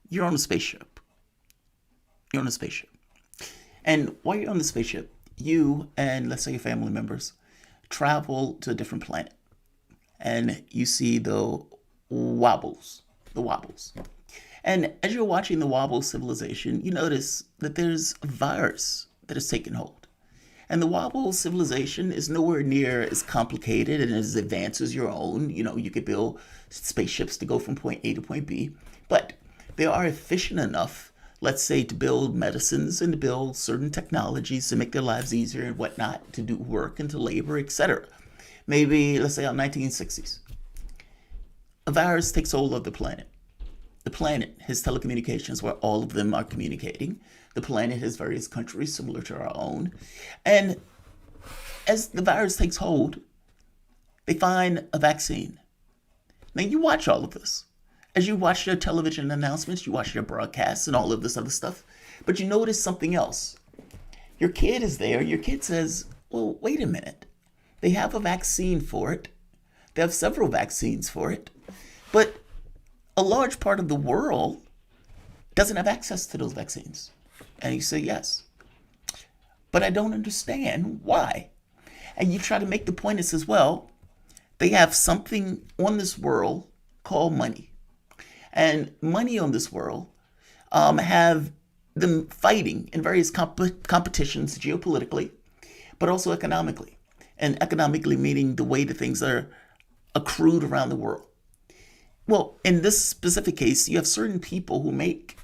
You're on a spaceship. You're on a spaceship. And while you're on the spaceship, you and let's say your family members travel to a different planet. And you see wobbles, the wobbles. And as you're watching the wobble civilization, you notice that there's a virus that has taken hold. And the wobble civilization is nowhere near as complicated and as advanced as your own. You know, you could build spaceships to go from point A to point B, but they are efficient enough, let's say, to build medicines and to build certain technologies to make their lives easier and whatnot, to do work and to labor, etc. Maybe, let's say, in the 1960s, a virus takes hold of the planet. The planet has telecommunications where all of them are communicating. The planet has various countries similar to our own. And as the virus takes hold, they find a vaccine. Now you watch all of this. As you watch their television announcements, you watch their broadcasts and all of this other stuff, but you notice something else. Your kid is there. Your kid says, well, wait a minute. They have a vaccine for it. They have several vaccines for it. But a large part of the world doesn't have access to those vaccines. And you say, yes. But I don't understand why. And you try to make the point that says, well, they have something on this world called money. And money on this world have them fighting in various competitions geopolitically, but also economically. And economically meaning the way that things are accrued around the world. Well, in this specific case, you have certain people who make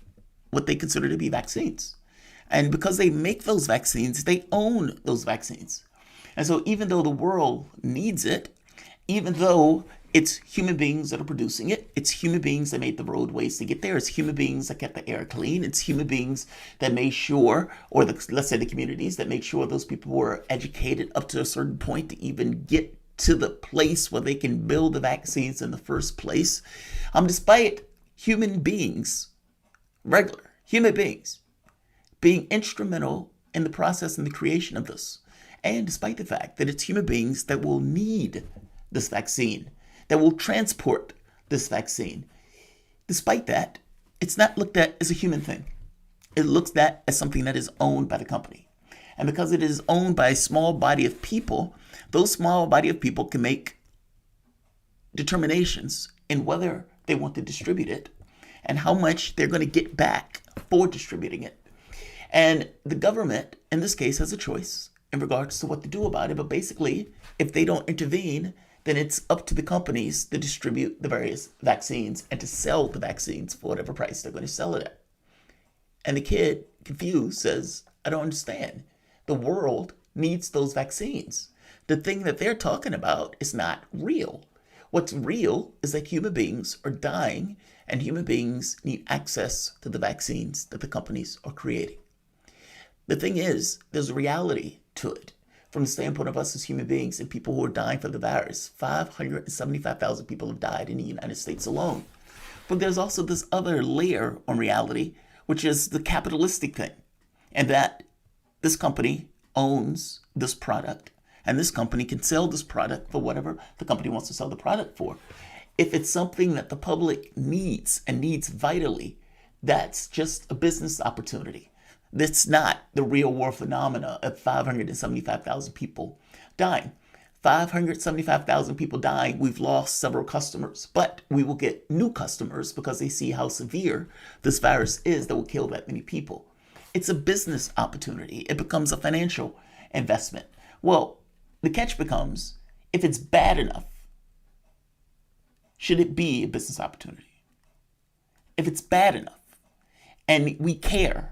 what they consider to be vaccines. And because they make those vaccines, they own those vaccines. And so even though the world needs it, even though it's human beings that are producing it, it's human beings that made the roadways to get there, it's human beings that kept the air clean, it's human beings that made sure, or let's say the communities that made sure those people were educated up to a certain point to even get to the place where they can build the vaccines in the first place. Despite human beings, regular human beings, being instrumental in the process and the creation of this. And despite the fact that it's human beings that will need this vaccine, that will transport this vaccine. Despite that, it's not looked at as a human thing. It looks at as something that is owned by the company. And because it is owned by a small body of people, those small body of people can make determinations in whether they want to distribute it and how much they're going to get back for distributing it. And the government, in this case, has a choice in regards to what to do about it. But basically, if they don't intervene, then it's up to the companies to distribute the various vaccines and to sell the vaccines for whatever price they're going to sell it at. And the kid, confused, says, I don't understand. The world needs those vaccines. The thing that they're talking about is not real. What's real is that human beings are dying and human beings need access to the vaccines that the companies are creating. The thing is, there's a reality to it. From the standpoint of us as human beings and people who are dying for the virus, 575,000 people have died in the United States alone. But there's also this other layer on reality, which is the capitalistic thing. And that this company owns this product, and this company can sell this product for whatever the company wants to sell the product for. If it's something that the public needs and needs vitally, that's just a business opportunity. That's not the real world phenomena of 575,000 people dying. 575,000 people dying, we've lost several customers, but we will get new customers because they see how severe this virus is that will kill that many people. It's a business opportunity. It becomes a financial investment. Well, the catch becomes, if it's bad enough, should it be a business opportunity? If it's bad enough, and we care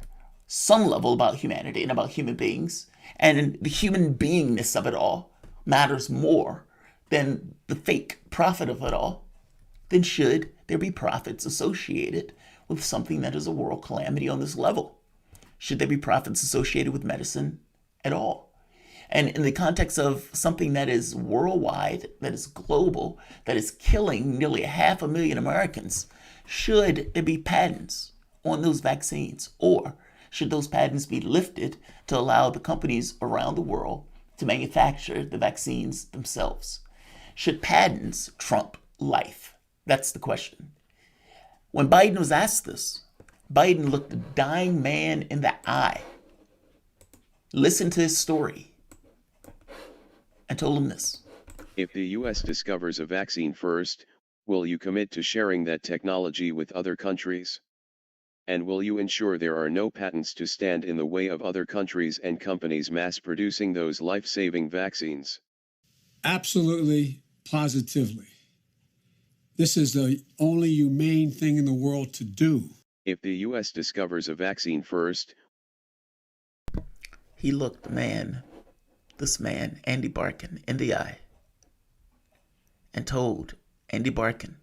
some level about humanity and about human beings, and the human beingness of it all matters more than the fake profit of it all, then should there be profits associated with something that is a world calamity on this level? Should there be profits associated with medicine at all? And in the context of something that is worldwide, that is global, that is killing nearly 500,000 Americans, should there be patents on those vaccines? Or should those patents be lifted to allow the companies around the world to manufacture the vaccines themselves? Should patents trump life? That's the question. When Biden was asked this, Biden looked the dying man in the eye, listened to his story, and told him this. If the US discovers a vaccine first, will you commit to sharing that technology with other countries? And will you ensure there are no patents to stand in the way of other countries and companies mass producing those life-saving vaccines? Absolutely, positively. This is the only humane thing in the world to do. If the US discovers a vaccine first, He looked this man, Andy Barkin, in the eye and told Andy Barkin,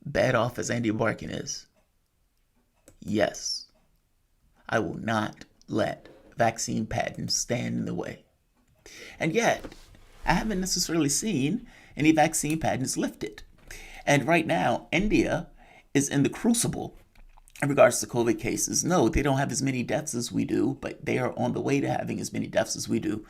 bad off as Andy Barkin is, yes, I will not let vaccine patents stand in the way. And yet, I haven't necessarily seen any vaccine patents lifted. And right now, India is in the crucible in regards to COVID cases. No, they don't have as many deaths as we do, but they are on the way to having as many deaths as we do.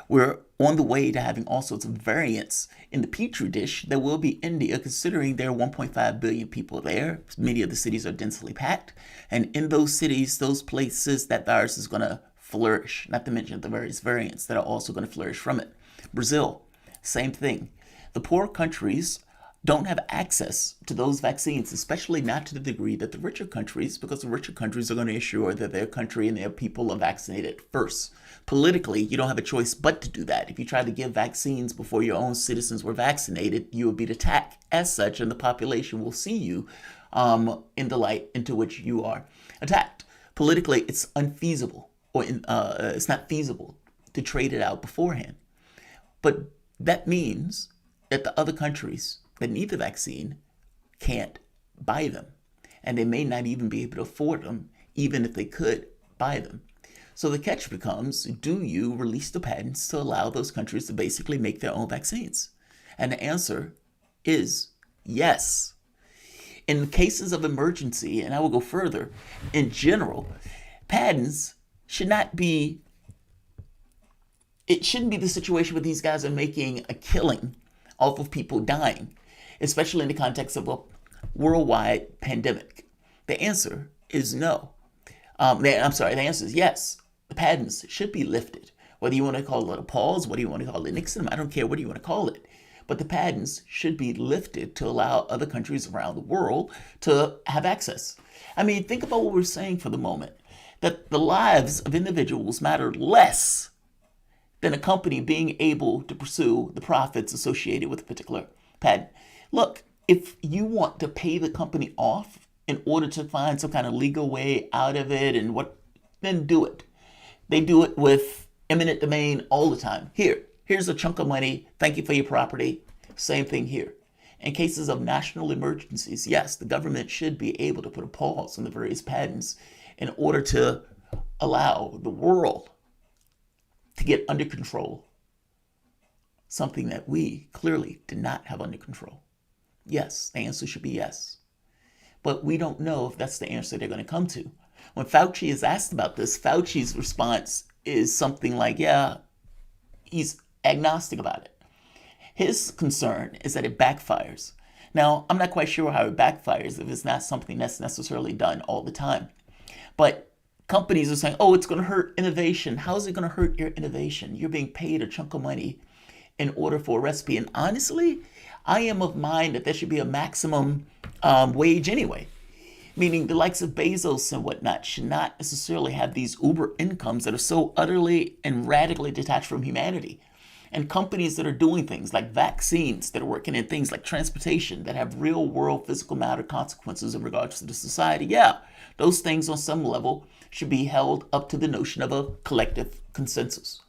We're on the way to having all sorts of variants in the petri dish that will be India, considering there are 1.5 billion people there. Many of the cities are densely packed. And in those cities, those places, that virus is going to flourish, not to mention the various variants that are also going to flourish from it. Brazil, same thing. The poor countries don't have access to those vaccines, especially not to the degree that the richer countries, because the richer countries are going to ensure that their country and their people are vaccinated first. Politically, you don't have a choice but to do that. If you try to give vaccines before your own citizens were vaccinated, you will be attacked as such, and the population will see you in the light into which you are attacked. Politically, it's unfeasible, or it's not feasible to trade it out beforehand. But that means that the other countries that need the vaccine can't buy them. And they may not even be able to afford them, even if they could buy them. So the catch becomes, do you release the patents to allow those countries to basically make their own vaccines? And the answer is yes. In cases of emergency, and I will go further, in general, patents should not be, it shouldn't be the situation where these guys are making a killing off of people dying, especially in the context of a worldwide pandemic. The answer is no. The answer is yes. The patents should be lifted. Whether you want to call it a pause, whether you want to call it Nixon, I don't care what you want to call it. But the patents should be lifted to allow other countries around the world to have access. I mean, think about what we're saying for the moment, that the lives of individuals matter less than a company being able to pursue the profits associated with a particular patent. Look, if you want to pay the company off in order to find some kind of legal way out of it, then do it. They do it with eminent domain all the time. Here's a chunk of money. Thank you for your property. Same thing here. In cases of national emergencies, yes, the government should be able to put a pause on the various patents in order to allow the world to get under control something that we clearly did not have under control. Yes, the answer should be yes. But we don't know if that's the answer they're going to come to. When Fauci is asked about this, Fauci's response is something like, yeah, he's agnostic about it. His concern is that it backfires. Now, I'm not quite sure how it backfires if it's not something that's necessarily done all the time. But companies are saying, oh, it's going to hurt innovation. How is it going to hurt your innovation? You're being paid a chunk of money in order for a recipe. And honestly, I am of mind that there should be a maximum wage anyway. Meaning the likes of Bezos and whatnot should not necessarily have these uber incomes that are so utterly and radically detached from humanity. And companies that are doing things like vaccines, that are working in things like transportation, that have real world physical matter consequences in regards to the society, yeah, those things on some level should be held up to the notion of a collective consensus.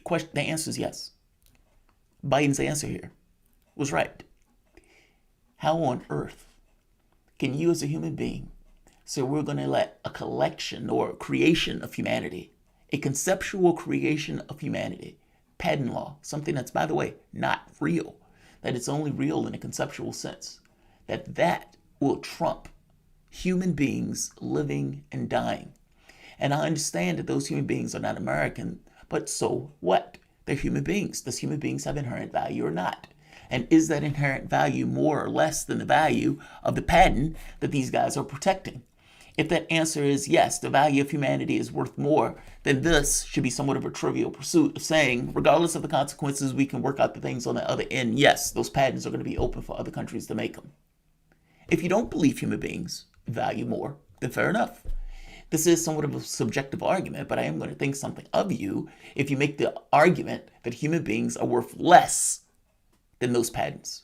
The answer is yes. Biden's answer here was right. How on earth can you as a human being say we're going to let a collection or a creation of humanity, a conceptual creation of humanity, patent law, something that's, by the way, not real, that it's only real in a conceptual sense, that will trump human beings living and dying? And I understand that those human beings are not American, but so what? They're human beings. Does human beings have inherent value or not? And is that inherent value more or less than the value of the patent that these guys are protecting? If that answer is yes, the value of humanity is worth more, then this should be somewhat of a trivial pursuit of saying, regardless of the consequences, we can work out the things on the other end. Yes, those patents are going to be open for other countries to make them. If you don't believe human beings value more, then fair enough. This is somewhat of a subjective argument, but I am going to think something of you if you make the argument that human beings are worth less than those patents.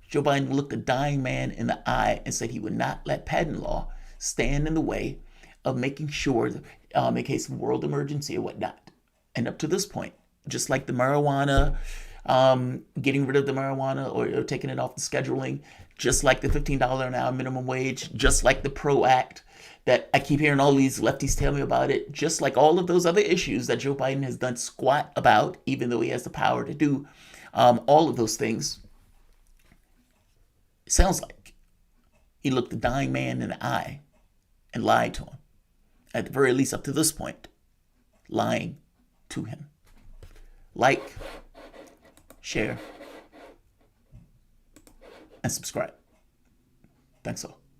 Joe Biden looked a dying man in the eye and said he would not let patent law stand in the way of making sure, in case of world emergency or whatnot. And up to this point, just like the marijuana, getting rid of the marijuana or taking it off the scheduling, just like the $15 an hour minimum wage, just like the PRO Act that I keep hearing all these lefties tell me about it, just like all of those other issues that Joe Biden has done squat about, even though he has the power to do all of those things. It sounds like he looked the dying man in the eye and lied to him. At the very least, up to this point, lying to him. Like, share, and subscribe. Thanks all.